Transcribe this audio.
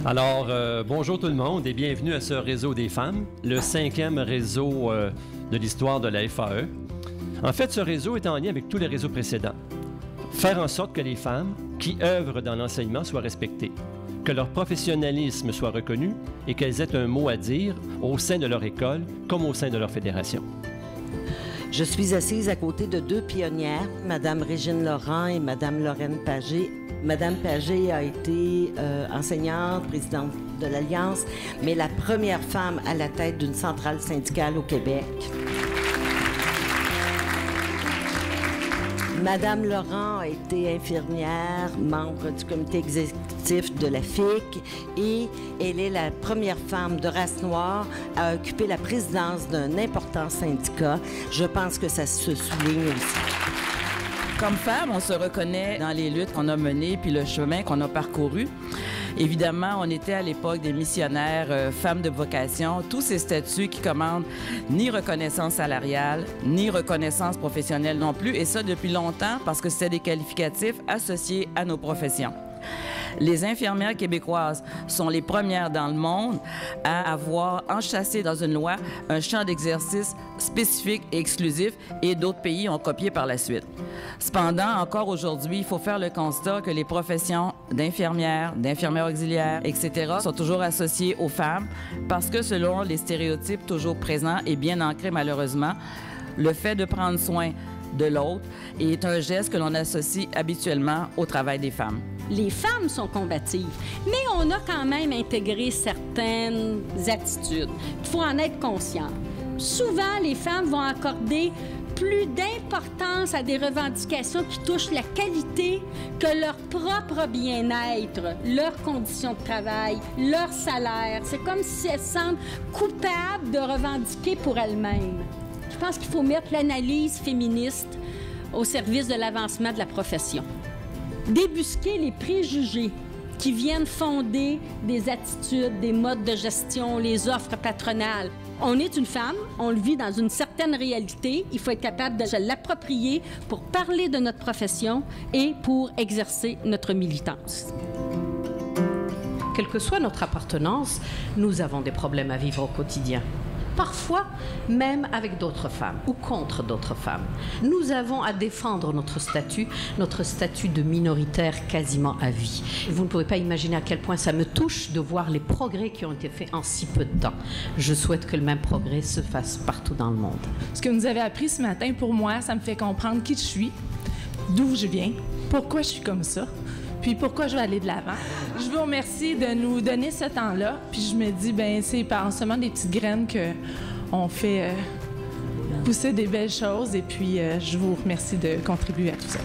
Alors, bonjour tout le monde et bienvenue à ce réseau des femmes, le 5e réseau de l'histoire de la FAE. En fait, ce réseau est en lien avec tous les réseaux précédents. Faire en sorte que les femmes qui œuvrent dans l'enseignement soient respectées, que leur professionnalisme soit reconnu et qu'elles aient un mot à dire au sein de leur école comme au sein de leur fédération. Je suis assise à côté de deux pionnières, Mme Régine Laurent et Mme Lorraine Pagé. Mme Pagé a été enseignante, présidente de l'Alliance, mais la première femme à la tête d'une centrale syndicale au Québec. Madame Laurent a été infirmière, membre du comité exécutif de la FIC et elle est la première femme de race noire à occuper la présidence d'un important syndicat. Je pense que ça se souligne aussi. Comme femme, on se reconnaît dans les luttes qu'on a menées puis le chemin qu'on a parcouru. Évidemment, on était à l'époque des missionnaires, femmes de vocation, tous ces statuts qui commandent ni reconnaissance salariale, ni reconnaissance professionnelle non plus, et ça depuis longtemps parce que c'était des qualificatifs associés à nos professions. Les infirmières québécoises sont les premières dans le monde à avoir enchâssé dans une loi un champ d'exercice spécifique et exclusif et d'autres pays ont copié par la suite. Cependant, encore aujourd'hui, il faut faire le constat que les professions d'infirmières auxiliaires, etc. sont toujours associées aux femmes parce que selon les stéréotypes toujours présents et bien ancrés malheureusement, le fait de prendre soin de l'autre est un geste que l'on associe habituellement au travail des femmes. Les femmes sont combatives, mais on a quand même intégré certaines attitudes. Il faut en être conscient. Souvent, les femmes vont accorder plus d'importance à des revendications qui touchent la qualité que leur propre bien-être, leurs conditions de travail, leur salaire. C'est comme si elles se sentent coupables de revendiquer pour elles-mêmes. Je pense qu'il faut mettre l'analyse féministe au service de l'avancement de la profession. Débusquer les préjugés qui viennent fonder des attitudes, des modes de gestion, les offres patronales. On est une femme, on le vit dans une certaine réalité. Il faut être capable de se l'approprier pour parler de notre profession et pour exercer notre militance. Quelle que soit notre appartenance, nous avons des problèmes à vivre au quotidien. Parfois, même avec d'autres femmes ou contre d'autres femmes. Nous avons à défendre notre statut de minoritaire quasiment à vie. Vous ne pouvez pas imaginer à quel point ça me touche de voir les progrès qui ont été faits en si peu de temps. Je souhaite que le même progrès se fasse partout dans le monde. Ce que vous avez appris ce matin, pour moi, ça me fait comprendre qui je suis, d'où je viens, pourquoi je suis comme ça. Puis pourquoi je vais aller de l'avant. Je vous remercie de nous donner ce temps-là. Puis je me dis, ben c'est en semant des petites graines qu'on fait pousser des belles choses. Et puis je vous remercie de contribuer à tout ça.